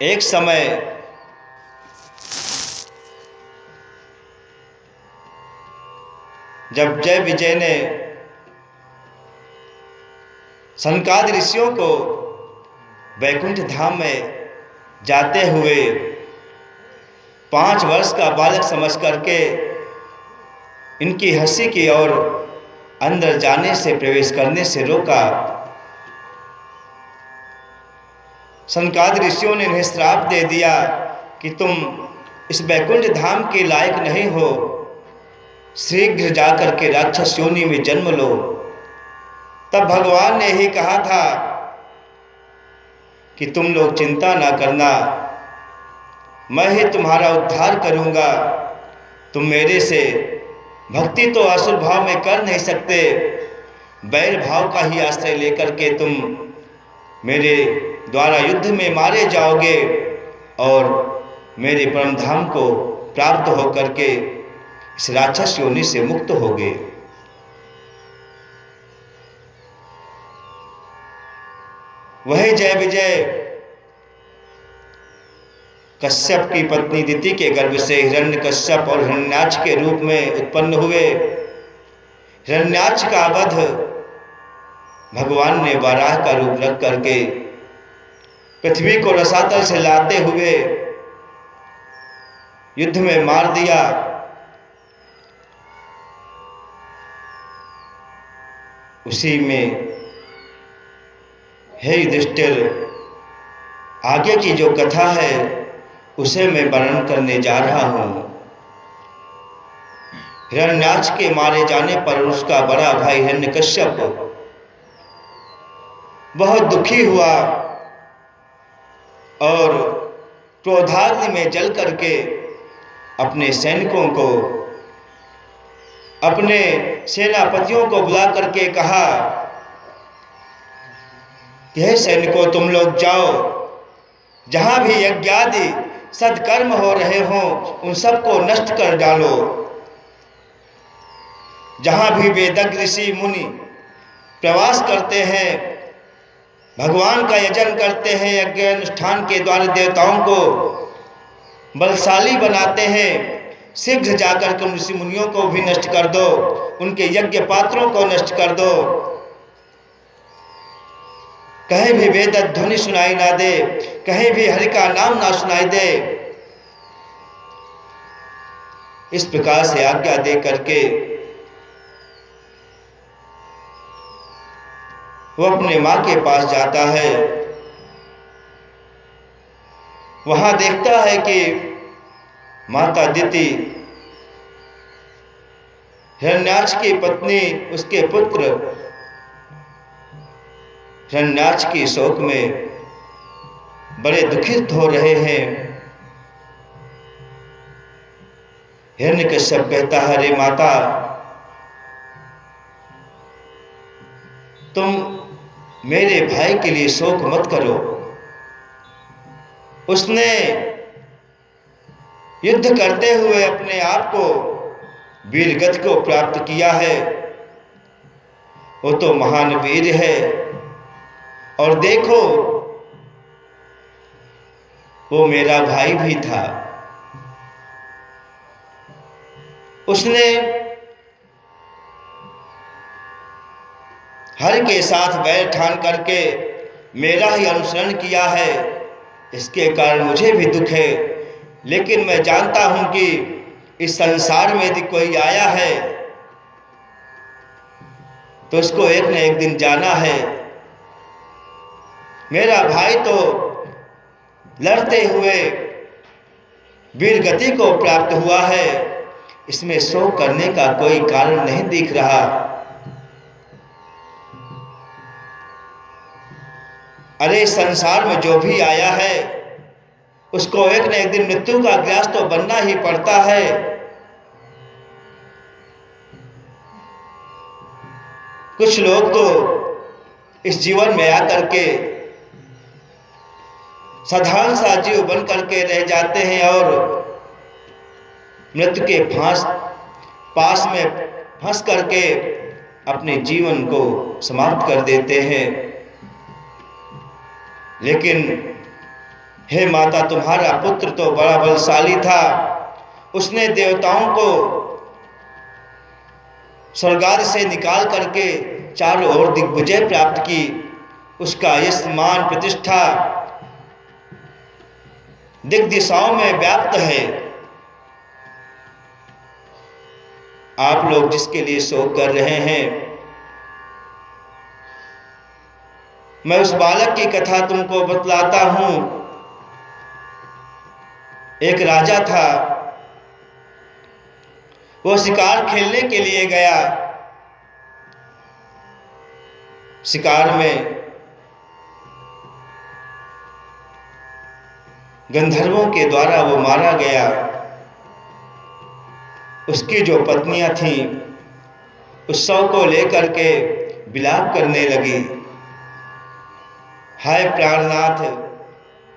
एक समय जब जय विजय ने सनकादि ऋषियों को वैकुंठ धाम में जाते हुए 5 वर्ष का बालक समझ करके इनकी हंसी की और अंदर जाने से, प्रवेश करने से रोका। सनकादि ऋषियों ने इन्हें श्राप दे दिया कि तुम इस वैकुंठ धाम के लायक नहीं हो, शीघ्र जाकर के राक्षस योनि में जन्म लो। तब भगवान ने ही कहा था कि तुम लोग चिंता ना करना, मैं ही तुम्हारा उद्धार करूंगा। तुम मेरे से भक्ति तो असुर भाव में कर नहीं सकते, बैर भाव का ही आश्रय लेकर के तुम मेरे द्वारा युद्ध में मारे जाओगे और मेरे परम धाम को प्राप्त होकर के इस राक्षस योनि से मुक्त होगे। वही जय विजय कश्यप की पत्नी दिति के गर्भ से हिरण्यकश्यप और हिरण्याक्ष के रूप में उत्पन्न हुए। हिरण्याक्ष का वध भगवान ने वराह का रूप रख करके पृथ्वी को रसातल से लाते हुए युद्ध में मार दिया। उसी में हे युधिष्ठिर, आगे की जो कथा है उसे मैं वर्णन करने जा रहा हूं। हिरण्याक्ष के मारे जाने पर उसका बड़ा भाई हिरण्यकश्यप बहुत दुखी हुआ और क्रोधाग्नि में जल करके अपने सैनिकों को, अपने सेनापतियों को बुला करके कहा कि हे सैनिकों, तुम लोग जाओ, जहां भी यज्ञादि सत्कर्म हो रहे हों उन सबको नष्ट कर डालो। जहां भी वेदज्ञ ऋषि मुनि प्रवास करते हैं, भगवान का यजन करते हैं, यज्ञ अनुष्ठान के द्वारा देवताओं को बलशाली बनाते हैं, शीघ्र जाकर के ऋषि मुनियों को भी नष्ट कर दो, उनके यज्ञ पात्रों को नष्ट कर दो, कहीं भी वेद ध्वनि सुनाई ना दे, कहीं भी हरि का नाम ना सुनाई दे। इस प्रकार से आज्ञा दे करके वो अपने मां के पास जाता है। वहां देखता है कि माता दिति हिरण्याक्ष की पत्नी, उसके पुत्र हिरण्याक्ष की शोक में बड़े दुखित हो रहे हैं। हिरण्यकश्यप कहता है, अरे माता, तुम मेरे भाई के लिए शोक मत करो, उसने युद्ध करते हुए अपने आप को वीरगति को प्राप्त किया है, वो तो महान वीर है। और देखो, वो मेरा भाई भी था, उसने हरि के साथ बैर ठान करके मेरा ही अनुसरण किया है, इसके कारण मुझे भी दुख है। लेकिन मैं जानता हूं कि इस संसार में यदि कोई आया है तो इसको एक न एक दिन जाना है। मेरा भाई तो लड़ते हुए वीरगति को प्राप्त हुआ है, इसमें शोक करने का कोई कारण नहीं दिख रहा। अरे संसार में जो भी आया है उसको एक न एक दिन मृत्यु का ग्रास तो बनना ही पड़ता है। कुछ लोग तो इस जीवन में आकर के साधारण सा जीव बन करके रह जाते हैं और मृत्यु के पास में फंस करके अपने जीवन को समाप्त कर देते हैं। लेकिन हे माता, तुम्हारा पुत्र तो बड़ा बलशाली था, उसने देवताओं को स्वर्गादि से निकाल करके चारों ओर दिग्विजय प्राप्त की। उसका यश मान प्रतिष्ठा दिग दिशाओं में व्याप्त है। आप लोग जिसके लिए शोक कर रहे हैं, मैं उस बालक की कथा तुमको बतलाता हूं। एक राजा था, वो शिकार खेलने के लिए गया। शिकार में गंधर्वों के द्वारा वो मारा गया। उसकी जो पत्नियां थीं, उस शव को लेकर के विलाप करने लगी। हाय प्राणनाथ,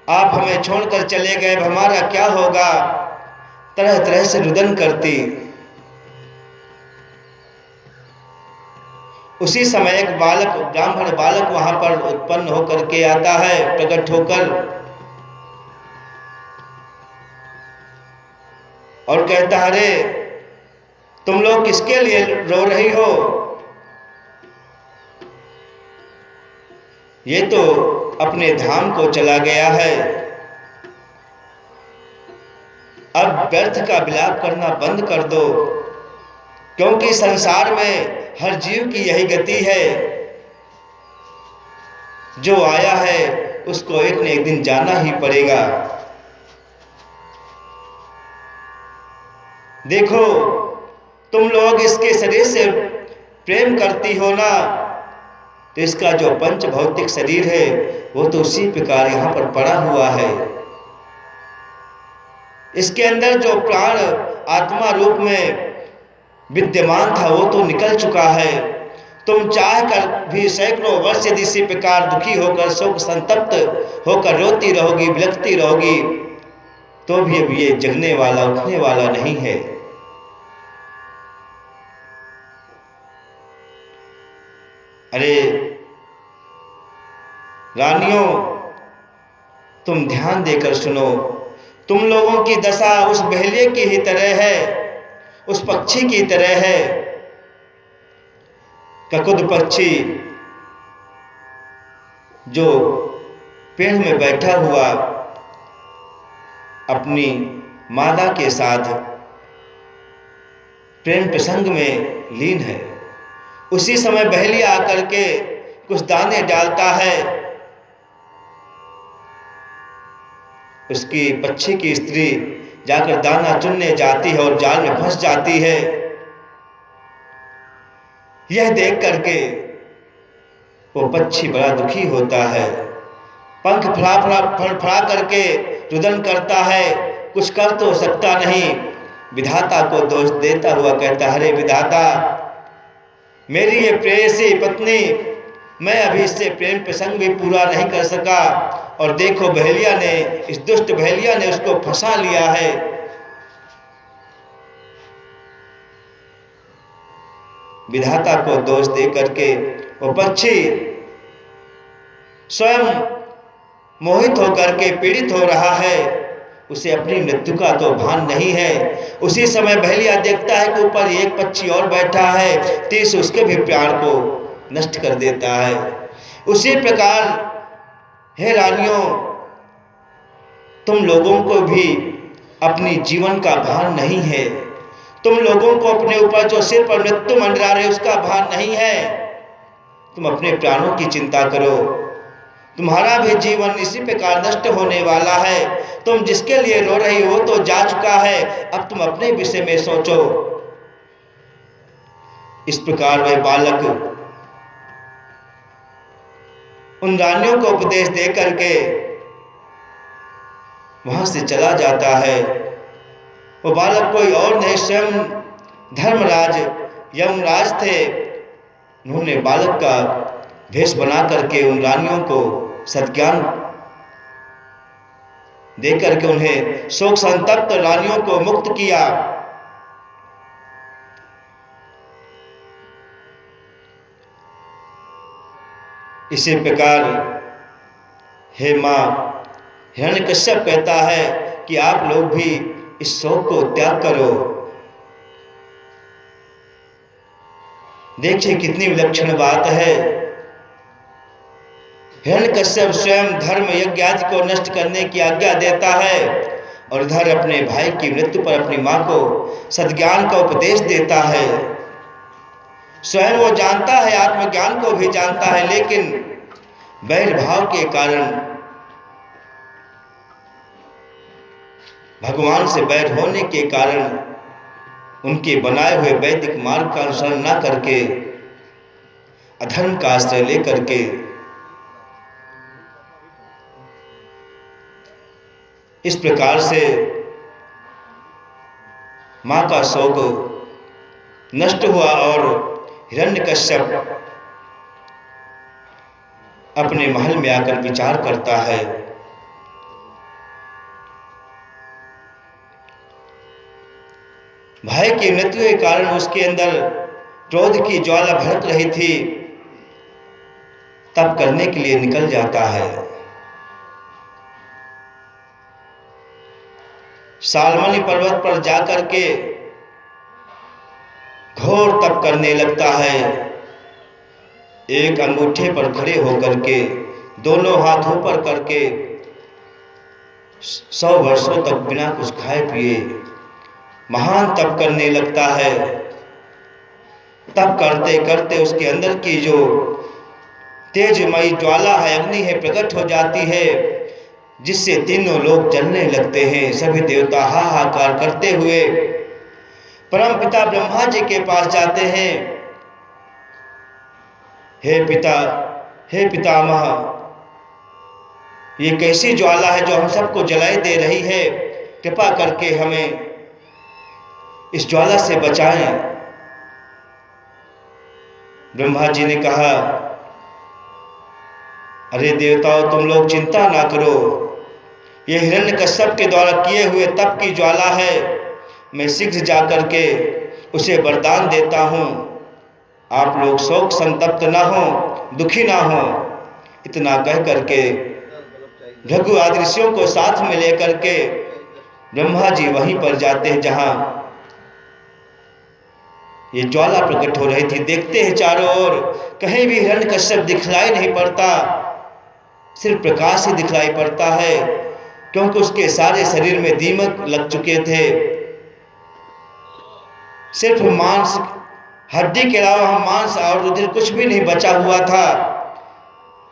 आप हमें छोड़कर चले गए, अब हमारा क्या होगा? तरह तरह से रुदन करती। उसी समय एक बालक, ब्राह्मण बालक वहां पर उत्पन्न होकर के आता है, प्रकट होकर, और कहता है, अरे तुम लोग किसके लिए रो रही हो? ये तो अपने धाम को चला गया है। अब व्यर्थ का विलाप करना बंद कर दो, क्योंकि संसार में हर जीव की यही गति है। जो आया है उसको एक न एक दिन जाना ही पड़ेगा। देखो, तुम लोग इसके शरीर से प्रेम करती हो ना, तो इसका जो पंच भौतिक शरीर है वो तो उसी प्रकार यहाँ पर पड़ा हुआ है। इसके अंदर जो प्राण आत्मा रूप में विद्यमान था वो तो निकल चुका है। तुम चाह कर भी सैकड़ों वर्ष यदि इसी प्रकार दुखी होकर, शोक संतप्त होकर रोती रहोगी, बिलखती रहोगी, तो भी अब ये जगने वाला, उठने वाला नहीं है। अरे रानियों, तुम ध्यान देकर सुनो। तुम लोगों की दशा उस बहेलिए की ही तरह है, उस पक्षी की तरह है। ककुद पक्षी जो पेड़ में बैठा हुआ अपनी मादा के साथ प्रेम प्रसंग में लीन है। उसी समय बहेलिया आकर के कुछ दाने डालता है। उसकी पक्षी की स्त्री जाकर दाना चुनने जाती है और जाल में फंस जाती है। यह देख करके वो पक्षी बड़ा दुखी होता है, पंख फड़फड़ा करके रुदन करता है, कुछ कर तो सकता नहीं। विधाता को दोष देता हुआ कहता है, अरे विधाता, मेरी ये प्रेयसी पत्नी, मैं अभी इससे प्रेम प्रसंग भी पूरा नहीं कर सका, और देखो बहेलिया ने, इस दुष्ट बहेलिया ने उसको फंसा लिया है। विधाता को दोष दे करके वो पक्षी स्वयं मोहित होकर के पीड़ित हो रहा है। उसे अपनी मृत्यु का तो भान नहीं है। उसी समय बहेलिया देखता है कि ऊपर एक पक्षी और बैठा है, तीस उसके भी प्राण को नष्ट कर देता है। उसी प्रकार हे रानियों, तुम लोगों को भी अपनी जीवन का भान नहीं है। तुम लोगों को अपने ऊपर जो सिर पर मृत्यु मंडरा रहे उसका भान नहीं है। तुम अपने प्राणों की चिंता करो। तुम्हारा भी जीवन इसी प्रकार नष्ट होने वाला है। तुम जिसके लिए रो रही हो तो जा चुका है, अब तुम अपने विषय में सोचो। इस प्रकार वह बालक उन रानियों को उपदेश दे करके वहां से चला जाता है। वो बालक कोई और नहीं, स्वयं धर्मराज यमराज थे। उन्होंने बालक का भेष बना करके उन रानियों को सद्ज्ञान देकर के उन्हें शोक संतप्त रानियों को मुक्त किया। इसी प्रकार हे माँ, हिरण्यकश्यप कहता है कि आप लोग भी इस शोक को त्याग करो। देखिए कितनी विलक्षण बात है। हिरण्यकश्यप स्वयं धर्म यज्ञ आदि को नष्ट करने की आज्ञा देता है और इधर अपने भाई की मृत्यु पर अपनी मां को सद्ज्ञान का उपदेश देता है। स्वयं वो जानता है, आत्मज्ञान को भी जानता है, लेकिन बैर भाव के कारण, भगवान से बैर होने के कारण उनके बनाए हुए वैदिक मार्ग का अनुसरण न करके अधर्म का आश्रय लेकर के इस प्रकार से मां का शोक नष्ट हुआ और हिरण्यकश्यप अपने महल में आकर विचार करता है। भाई की मृत्यु के कारण उसके अंदर क्रोध की ज्वाला भड़क रही थी। तप करने के लिए निकल जाता है। सालमनी पर्वत पर जाकर के घोर तप करने लगता है। एक अंगूठे पर खड़े होकर के दोनों हाथ ऊपर करके 100 वर्षों तक बिना कुछ खाए पिए महान तप करने लगता है। तप करते करते उसके अंदर की जो तेजमयी ज्वाला है, अग्नि है, प्रकट हो जाती है, जिससे तीनों लोग जलने लगते हैं। सभी देवता हाहाकार करते हुए परम पिता ब्रह्मा जी के पास जाते हैं। हे पिता, हे पितामह, ये कैसी ज्वाला है जो हम सबको जलाए दे रही है? कृपा करके हमें इस ज्वाला से बचाएं। ब्रह्मा जी ने कहा, अरे देवताओं, तुम लोग चिंता ना करो, यह हिरण्यकश्यप के द्वारा किए हुए तप की ज्वाला है। मैं शीघ्र जाकर के उसे वरदान देता हूँ। आप लोग शोक संतप्त ना हो, दुखी ना हो। इतना कह करके भृगु आदि ऋषियों को साथ में लेकर के ब्रह्मा जी वहीं पर जाते हैं जहां ये ज्वाला प्रकट हो रही थी। देखते हैं चारों ओर कहीं भी हिरण्यकश्यप दिखलाई नहीं पड़ता, सिर्फ प्रकाश ही दिखलाई पड़ता है, क्योंकि उसके सारे शरीर में दीमक लग चुके थे। सिर्फ मांस, हड्डी के अलावा मांस और रुधिर कुछ भी नहीं बचा हुआ था।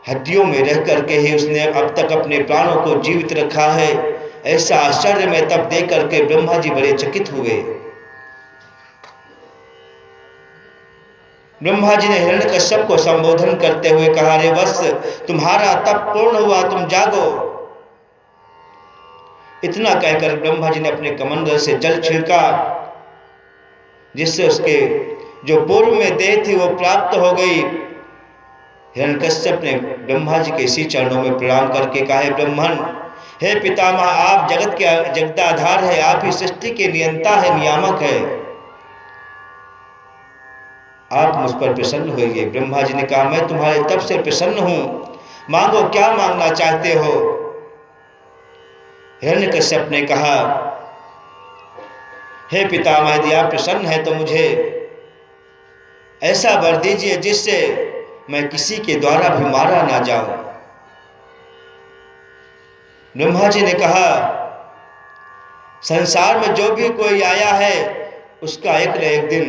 हड्डियों में रह करके ही उसने अब तक अपने प्राणों को जीवित रखा है। ऐसा आश्चर्य में तब देख करके ब्रह्मा जी बड़े चकित हुए। ब्रह्मा जी ने हिरण्यकश्यप को संबोधन करते हुए कहा, रे वत्स, तुम्हारा तप पूर्ण हुआ, तुम जागो। इतना कहकर ब्रह्मा जी ने अपने कमंडल से जल छिड़का, जिससे उसके जो पूर्व में देह थी वो प्राप्त हो गई। हिरण्यकश्यप ने ब्रह्मा जी के इसी चरणों में प्रणाम करके कहा, हे ब्रह्मन, हे पितामह, आप जगत के जगदाधार है, आप ही सृष्टि के नियंता है, नियामक है, आप मुझ पर प्रसन्न होइए। ब्रह्मा जी ने कहा, मैं तुम्हारे तप से प्रसन्न हूं, मांगो, क्या मांगना चाहते हो? हिरण्यकश्यप ने कहा, हे पितामह, यदि आप प्रसन्न हैं तो मुझे ऐसा वर दीजिए जिससे मैं किसी के द्वारा भी मारा ना जाऊं। ब्रह्मा जी ने कहा, संसार में जो भी कोई आया है उसका एक न एक दिन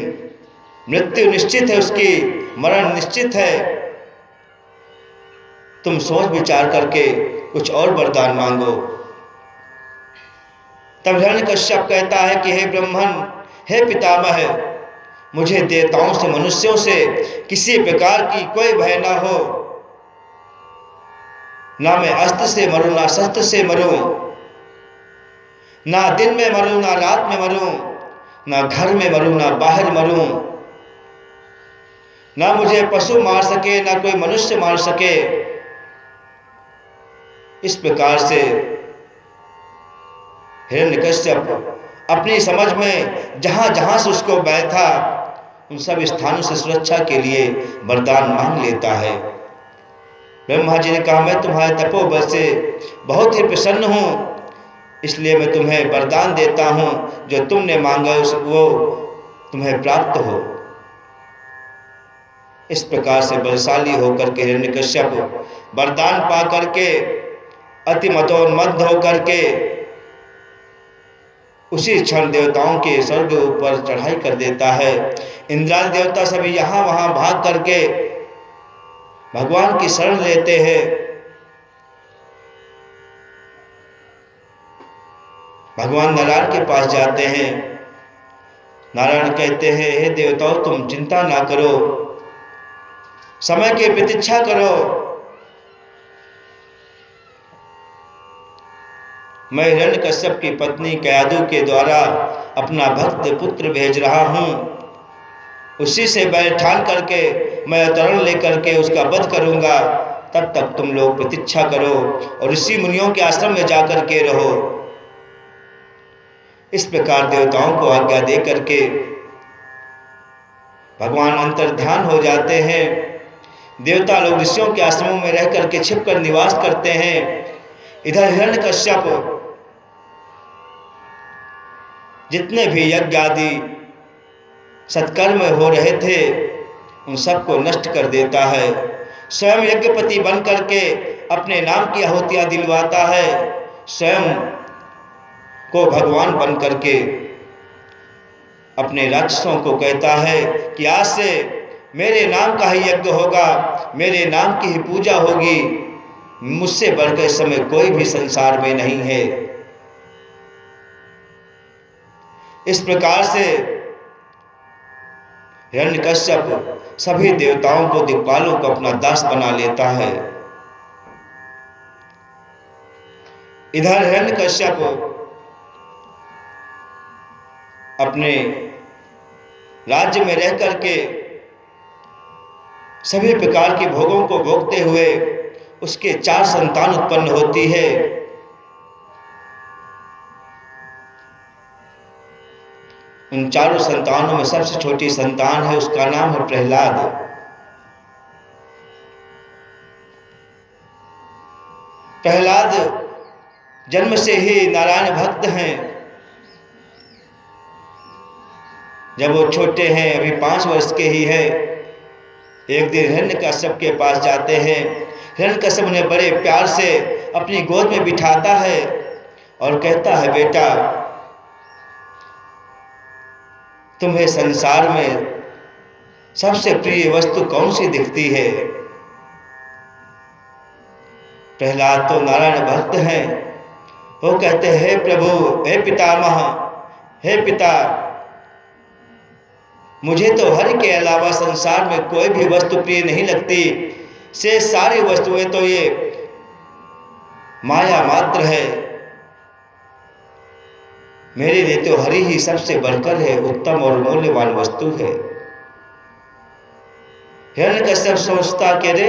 मृत्यु निश्चित है, उसकी मरण निश्चित है। तुम सोच विचार करके कुछ और वरदान मांगो। तब हिरण्यकश्यप कहता है कि हे ब्रह्मन, हे पितामह, मुझे देवताओं से, मनुष्यों से किसी प्रकार की कोई भय ना हो। ना मैं अस्त्र से मरूं, ना शस्त्र से मरूं, ना दिन में मरूं, ना रात में मरूं, ना घर में मरूं, ना बाहर मरूं, ना मुझे पशु मार सके, ना कोई मनुष्य मार सके। इस प्रकार से हिरण्यकश्यप अपनी समझ में जहां जहां से उसको भय था उन सब स्थानों से सुरक्षा के लिए वरदान मांग लेता है। ब्रह्मा जी ने कहा, मैं तुम्हारे तपोबल से बहुत ही प्रसन्न हूँ, इसलिए मैं तुम्हें वरदान देता हूँ, जो तुमने मांगा वो तुम्हें प्राप्त हो। इस प्रकार से बलशाली होकर के हिरण्यकश्यप वरदान पा करके अति मतोन्मत्त होकर के उसी क्षण देवताओं के स्वर्ग ऊपर चढ़ाई कर देता है। इंद्रादि देवता सभी यहाँ वहाँ भाग करके भगवान की शरण लेते हैं। भगवान नारायण के पास जाते हैं। नारायण कहते हैं, हे देवताओं, तुम चिंता ना करो, समय की प्रतीक्षा करो, मैं हिरण्यकश्यप की पत्नी कयाधु के द्वारा अपना भक्त पुत्र भेज रहा हूँ, उसी से बैर ठान करके मैं अवतरण लेकर के उसका वध करूँगा। तब तक तुम लोग प्रतीक्षा करो और ऋषि मुनियों के आश्रम में जाकर के रहो। इस प्रकार देवताओं को आज्ञा दे करके भगवान अंतर्ध्यान हो जाते हैं। देवता लोग ऋषियों के आश्रमों में रह करके छिपकर निवास करते हैं। इधर हिरण्यकश्यप जितने भी यज्ञ आदि सत्कर्म हो रहे थे उन सबको नष्ट कर देता है। स्वयं यज्ञपति बन करके अपने नाम की आहुतियाँ दिलवाता है। स्वयं को भगवान बन करके अपने राक्षसों को कहता है कि आज से मेरे नाम का ही यज्ञ होगा, मेरे नाम की ही पूजा होगी, मुझसे बढ़कर इस समय कोई भी संसार में नहीं है। इस प्रकार से हिरण्यकश्यप सभी देवताओं को, दिक्पालों को अपना दास बना लेता है। इधर हिरण्यकश्यप अपने राज्य में रह करके सभी प्रकार के भोगों को भोगते हुए उसके 4 संतान उत्पन्न होती है। उन 4 संतानों में सबसे छोटी संतान है, उसका नाम है प्रहलाद। प्रहलाद जन्म से ही नारायण भक्त हैं। जब वो छोटे हैं, अभी 5 वर्ष के ही हैं, एक दिन हिरण्यकश्यप के पास जाते हैं। हिरण्यकश्यप उन्हें बड़े प्यार से अपनी गोद में बिठाता है और कहता है, बेटा, तुम्हें संसार में सबसे प्रिय वस्तु कौन सी दिखती है? प्रहलाद तो नारायण भक्त हैं। वो कहते हैं, हे प्रभु, हे पितामह, हे पिता, मुझे तो हरि के अलावा संसार में कोई भी वस्तु प्रिय नहीं लगती। से सारी वस्तुएं तो ये माया मात्र है। मेरे लिए तो हरि ही सबसे बढ़कर है, उत्तम और मूल्यवान वस्तु है। हिरण्यकश्यप सोचता कि रे